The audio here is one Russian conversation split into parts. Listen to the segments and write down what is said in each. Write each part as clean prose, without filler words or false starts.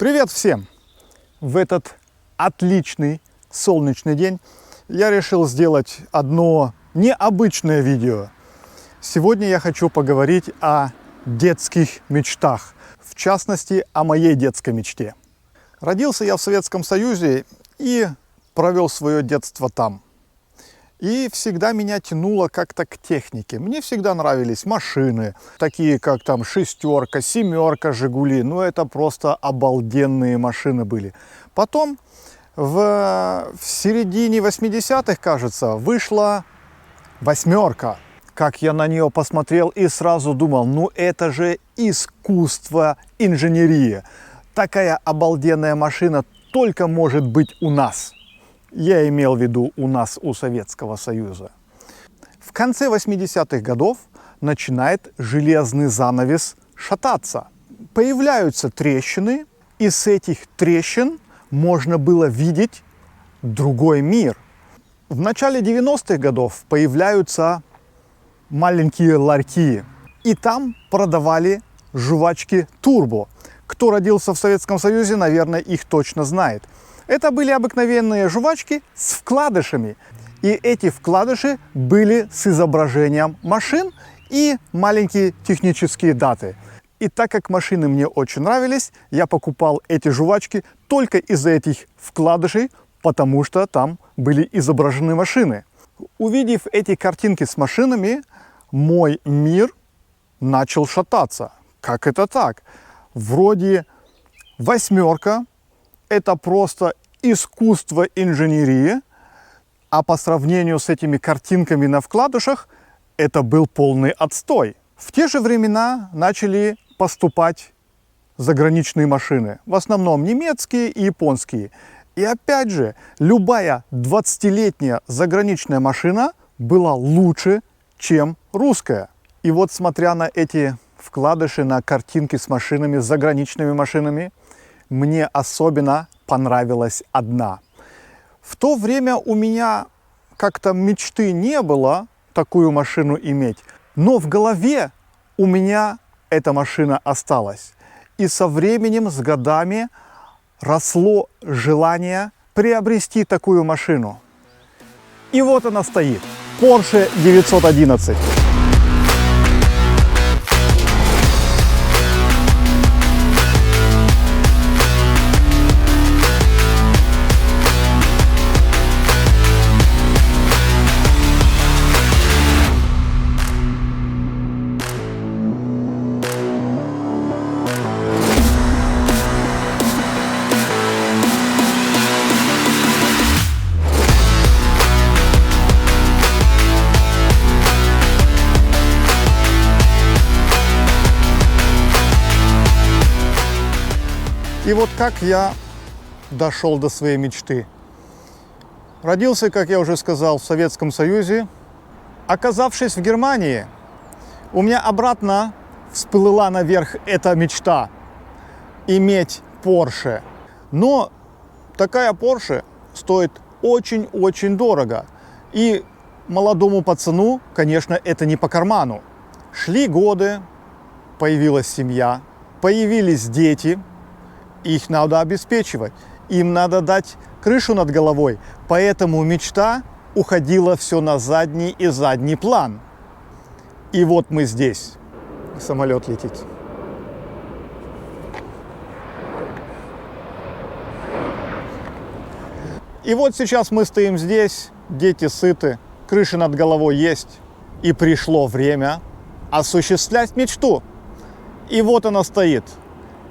Привет всем! В этот отличный солнечный день я решил сделать одно необычное видео. Сегодня я хочу поговорить о детских мечтах, в частности, о моей детской мечте. Родился я в Советском Союзе и провел свое детство там. И всегда меня тянуло как-то к технике. Мне всегда нравились машины, такие как там шестерка, семерка, Жигули. Ну, это просто обалденные машины были. Потом в середине 80-х, кажется, вышла восьмерка. Как я на нее посмотрел и сразу думал, ну это же искусство, инженерия. Такая обалденная машина только может быть у нас. Я имел в виду у нас, у Советского Союза. В конце 80-х годов начинает железный занавес шататься. Появляются трещины, и с этих трещин можно было видеть другой мир. В начале 90-х годов появляются маленькие ларьки, и там продавали жвачки Турбо. Кто родился в Советском Союзе, наверное, их точно знает. Это были обыкновенные жвачки с вкладышами. И эти вкладыши были с изображением машин и маленькие технические даты. И так как машины мне очень нравились, я покупал эти жвачки только из-за этих вкладышей, потому что там были изображены машины. Увидев эти картинки с машинами, мой мир начал шататься. Как это так? Вроде восьмерка – это просто искусство инженерии, а по сравнению с этими картинками на вкладышах это был полный отстой. В те же времена начали поступать заграничные машины, в основном немецкие и японские. И опять же, любая 20-летняя заграничная машина была лучше, чем русская. И вот смотря на эти вкладыши, на картинки с машинами, с заграничными машинами, мне особенно понравилась одна. В то время у меня как-то мечты не было такую машину иметь, но в голове у меня эта машина осталась. И со временем, с годами росло желание приобрести такую машину. И вот она стоит. Porsche 911. И вот как я дошел до своей мечты. Родился, как я уже сказал, в Советском Союзе. Оказавшись в Германии, у меня обратно всплыла наверх эта мечта – иметь Porsche. Но такая Porsche стоит очень-очень дорого. И молодому пацану, конечно, это не по карману. Шли годы, появилась семья, появились дети. Их надо обеспечивать, им надо дать крышу над головой, поэтому мечта уходила все на задний и задний план. И вот мы здесь. Самолет летит. И вот сейчас мы стоим здесь, дети сыты, крыша над головой есть, и пришло время осуществлять мечту. И вот она стоит.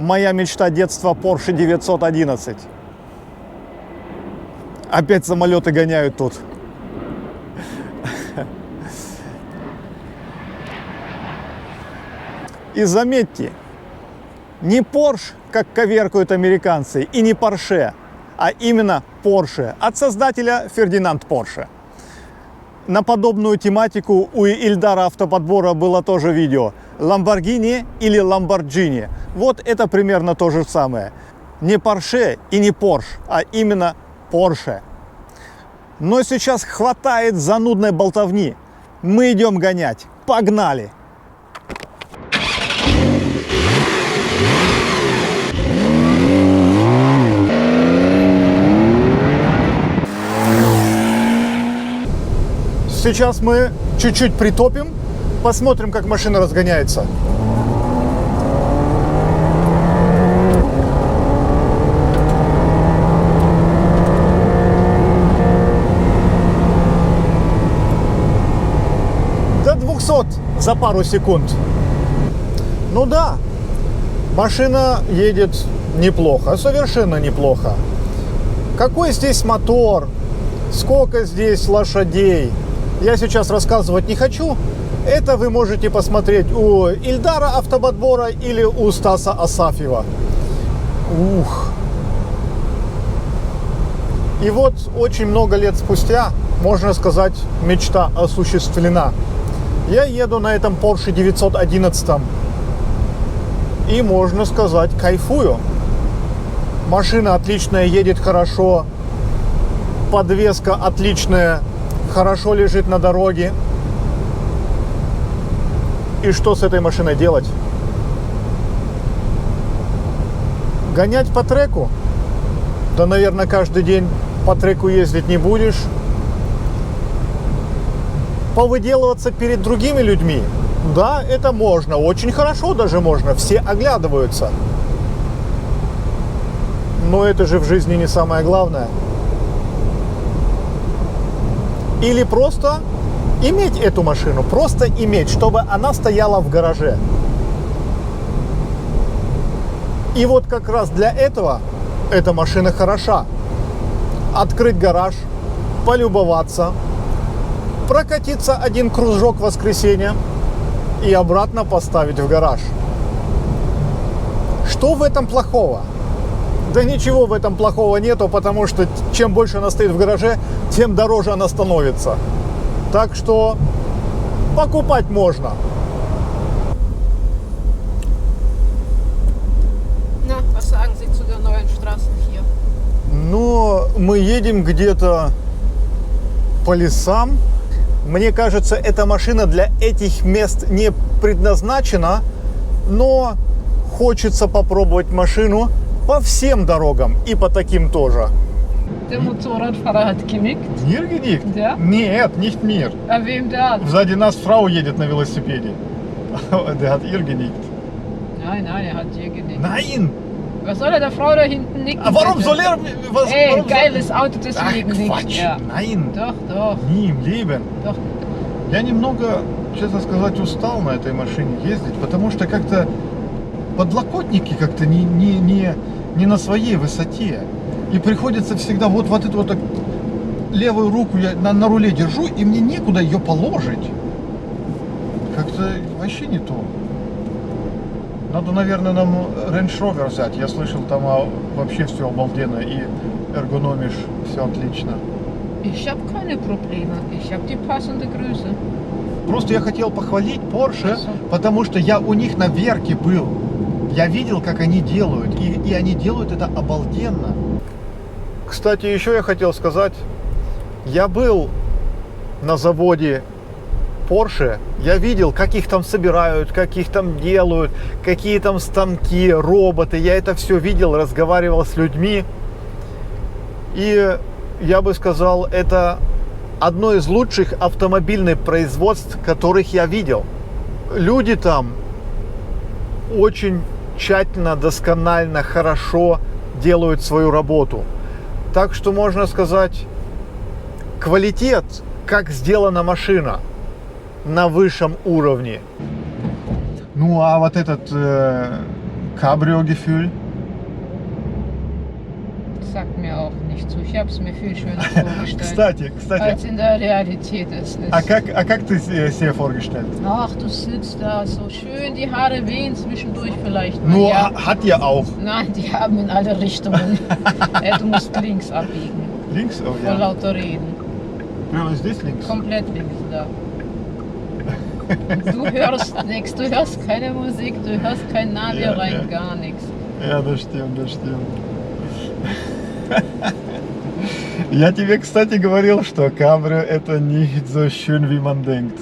Моя мечта детства Porsche 911. Опять самолеты гоняют тут. И заметьте, не Porsche, как коверкуют американцы, и не Porsche, а именно Porsche от создателя Фердинанд Порше. На подобную тематику у Ильдара Автоподбора было тоже видео. Lamborghini или Lamborghini. Вот это примерно то же самое. Не Porsche и не Porsche, а именно Porsche. Но сейчас хватает занудной болтовни. Мы идем гонять. Погнали! Сейчас мы чуть-чуть притопим, посмотрим, как машина разгоняется. До 200 за пару секунд. Ну да, машина едет неплохо, совершенно неплохо. Какой здесь мотор, сколько здесь лошадей, я сейчас рассказывать не хочу. Это вы можете посмотреть у Ильдара Автоподбора или у Стаса Асафьева. Ух. И вот очень много лет спустя, можно сказать, мечта осуществлена. Я еду на этом Porsche 911 и, можно сказать, кайфую. Машина отличная, едет хорошо, подвеска отличная, хорошо лежит на дороге. И что с этой машиной делать? Гонять по треку? Да, наверное, каждый день по треку ездить не будешь. Повыделываться перед другими людьми? Да, это можно, очень хорошо даже можно, все оглядываются. Но это же в жизни не самое главное. Или просто иметь эту машину, просто иметь, чтобы она стояла в гараже. И вот как раз для этого эта машина хороша. Открыть гараж, полюбоваться, прокатиться один кружок в воскресенье и обратно поставить в гараж. Что в этом плохого? Да ничего в этом плохого нету, потому что чем больше она стоит в гараже, тем дороже она становится. Так что покупать можно. Na, was sagen Sie zu der neuen Straße hier? Но мы едем где-то по лесам. Мне кажется, эта машина для этих мест не предназначена, но хочется попробовать машину по всем дорогам и по таким тоже. Der Motorradfahrer hat genickt. Мир genickt? Ja? Нет, nicht mir. А wem der? Сзади нас Frau едет на велосипеде. Der hat ihr genickt. Nein, er hat hier genickt. Nein! Was soll er der Frau da hinten nicken? А warum bitte? soll er... Was, Ey, warum geiles Auto, das Ach, liegen nicht. Quatsch. Ja. Nein, Doch. не im Leben. Doch. Я немного, честно сказать, устал на этой машине ездить, потому что как-то подлокотники как-то не на своей высоте. И приходится всегда вот эту вот так, левую руку я на руле держу, и мне некуда ее положить. Как-то вообще не то. Надо, наверное, нам Range Rover взять. Я слышал, там вообще все обалденно и эргономишь, все отлично. Ich habe keine Probleme. Ich habe die passende Größe. Просто я хотел похвалить Porsche, Хорошо. потому что я у них на Верке был. Я видел, как они делают, и они делают это обалденно. Кстати, еще я хотел сказать, я был на заводе Porsche, я видел, как их там собирают, как их там делают, какие там станки, роботы. Я это все видел, разговаривал с людьми. И я бы сказал, это одно из лучших автомобильных производств, которых я видел. Люди там очень тщательно, досконально, хорошо делают свою работу. Так что можно сказать, квалитет, как сделана машина, на высшем уровне. Ну а вот этот кабрио-гефюль? Sagt mir auch nicht zu. Ich habe es mir viel schöner vorgestellt, Кстати, als in der Realität es ist. а как ты себе vorgestellt? Ach, du sitzt da so schön, die Haare wehen zwischendurch vielleicht. mal. Nur Ja. hat ja auch. Nein, die haben in alle Richtungen. Du musst links abbiegen. Links? Oh Vor ja. lauter Reden. Прямо здесь links? Komplett links da. Du hörst nichts, du hörst keine Musik, du hörst kein Navi Ja, rein, ja. gar nichts. Ja, das stimmt. Я тебе, кстати, говорил, что кабрио это не so schön, wie man denkt.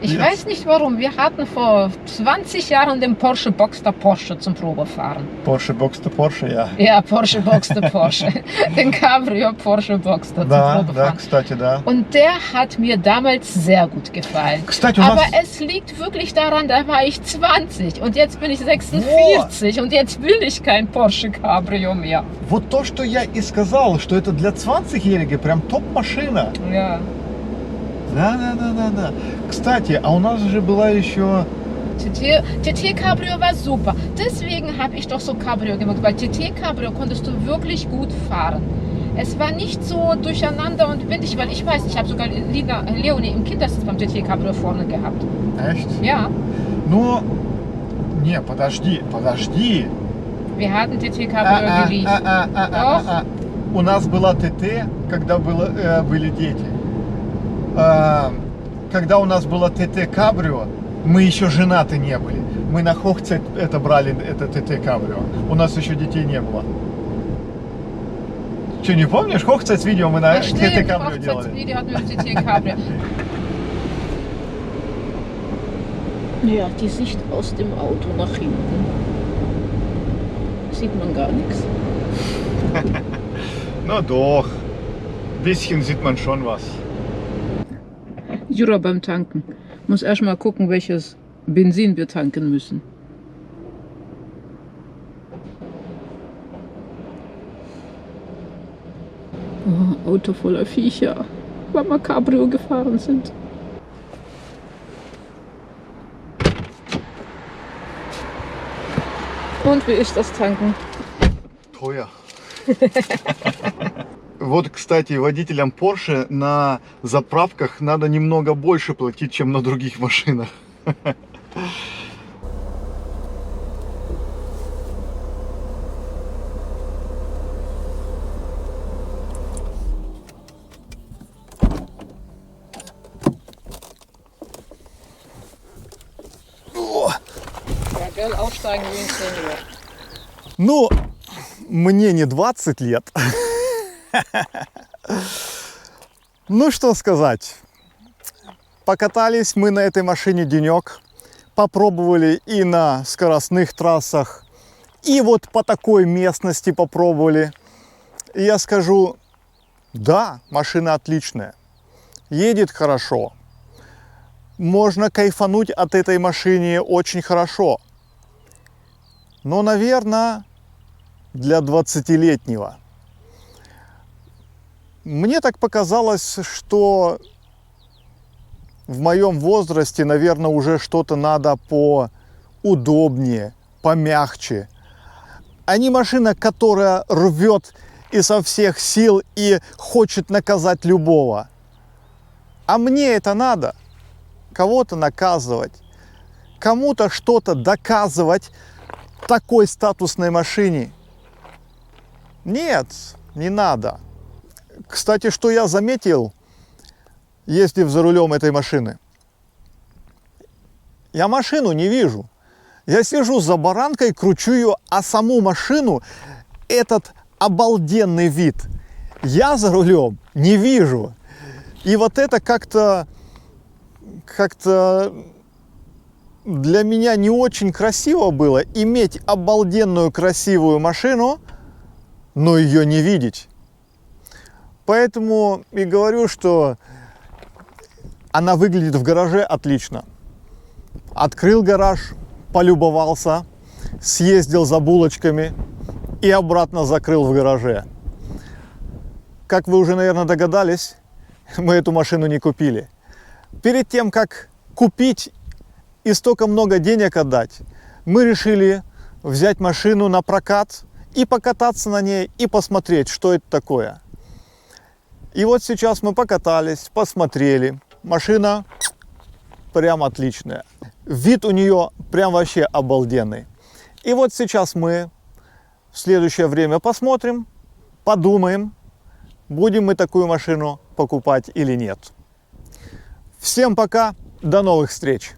Ich Jetzt. weiß nicht warum. Wir hatten vor 20 Jahren den Porsche Boxster Porsche zum Probefahren. Porsche Boxster Porsche, ja. Ja, Porsche Boxster Porsche. Den Cabrio Porsche Boxster zum Да, Probefahren. кстати, да. Und der hat mir damals sehr gut gefallen. Кстати, у Aber нас... es liegt wirklich daran, da war ich 20 und jetzt bin ich 46 und jetzt will ich kein Porsche Cabrio mehr. Вот то, что я и сказал, что это для 20-jährige прям топ-машина. Ja. Да. Кстати, а у нас же была еще... TT Cabrio war super. Deswegen habe ich doch so Cabrio gemacht, weil TT Cabrio konntest du wirklich gut fahren. Es war nicht so durcheinander und windig, weil ich weiß, ich habe sogar Leonie im Kindersitz beim TT Cabrio vorne gehabt. Echt? Ja, Но... Не, подожди. wir hatten TT Cabrio geliebt. У нас была ТТ, когда были дети. Когда у нас было ТТ Кабрио, мы еще женаты не были. Мы на Хохце это брали, это ТТ Кабрио. У нас еще детей не было. Че, не помнишь? Хохцец видео мы на ТТ Кабрио делали. Video hatten wir TT Cabrio. Ja, die Sicht aus dem Auto nach hinten. Sieht man gar nichts. Ну doch. Bisschen sieht man schon was. Jura beim Tanken. Muss erstmal gucken, welches Benzin wir tanken müssen. Oh, Auto voller Viecher, weil wir Cabrio gefahren sind. Und wie ist das Tanken? Teuer. Вот, кстати, водителям Porsche на заправках надо немного больше платить, чем на других машинах. Ja, gell, aufsteigen wie ein Senior. Ну, мне не 20 лет. Ну, что сказать. Покатались мы на этой машине денек. Попробовали и на скоростных трассах, и вот по такой местности попробовали. И я скажу, да, машина отличная. Едет хорошо. Можно кайфануть от этой машины очень хорошо. Но, наверное, для 20-летнего. Мне так показалось, что в моем возрасте, наверное, уже что-то надо поудобнее, помягче. А не машина, которая рвет изо всех сил и хочет наказать любого. А мне это надо. Кого-то наказывать, кому-то что-то доказывать такой статусной машине. Нет, не надо. Кстати, что я заметил, ездив за рулем этой машины? Я машину не вижу. Я сижу за баранкой, кручу ее, а саму машину, этот обалденный вид, я за рулем не вижу. И вот это как-то для меня не очень красиво было иметь обалденную красивую машину, но ее не видеть. Поэтому и говорю, что она выглядит в гараже отлично. Открыл гараж, полюбовался, съездил за булочками и обратно закрыл в гараже. Как вы уже, наверное, догадались, мы эту машину не купили. Перед тем, как купить и столько много денег отдать, мы решили взять машину на прокат и покататься на ней, и посмотреть, что это такое. И вот сейчас мы покатались, посмотрели. Машина прям отличная. Вид у нее прям вообще обалденный. И вот сейчас мы в следующее время посмотрим, подумаем, будем мы такую машину покупать или нет. Всем пока, до новых встреч!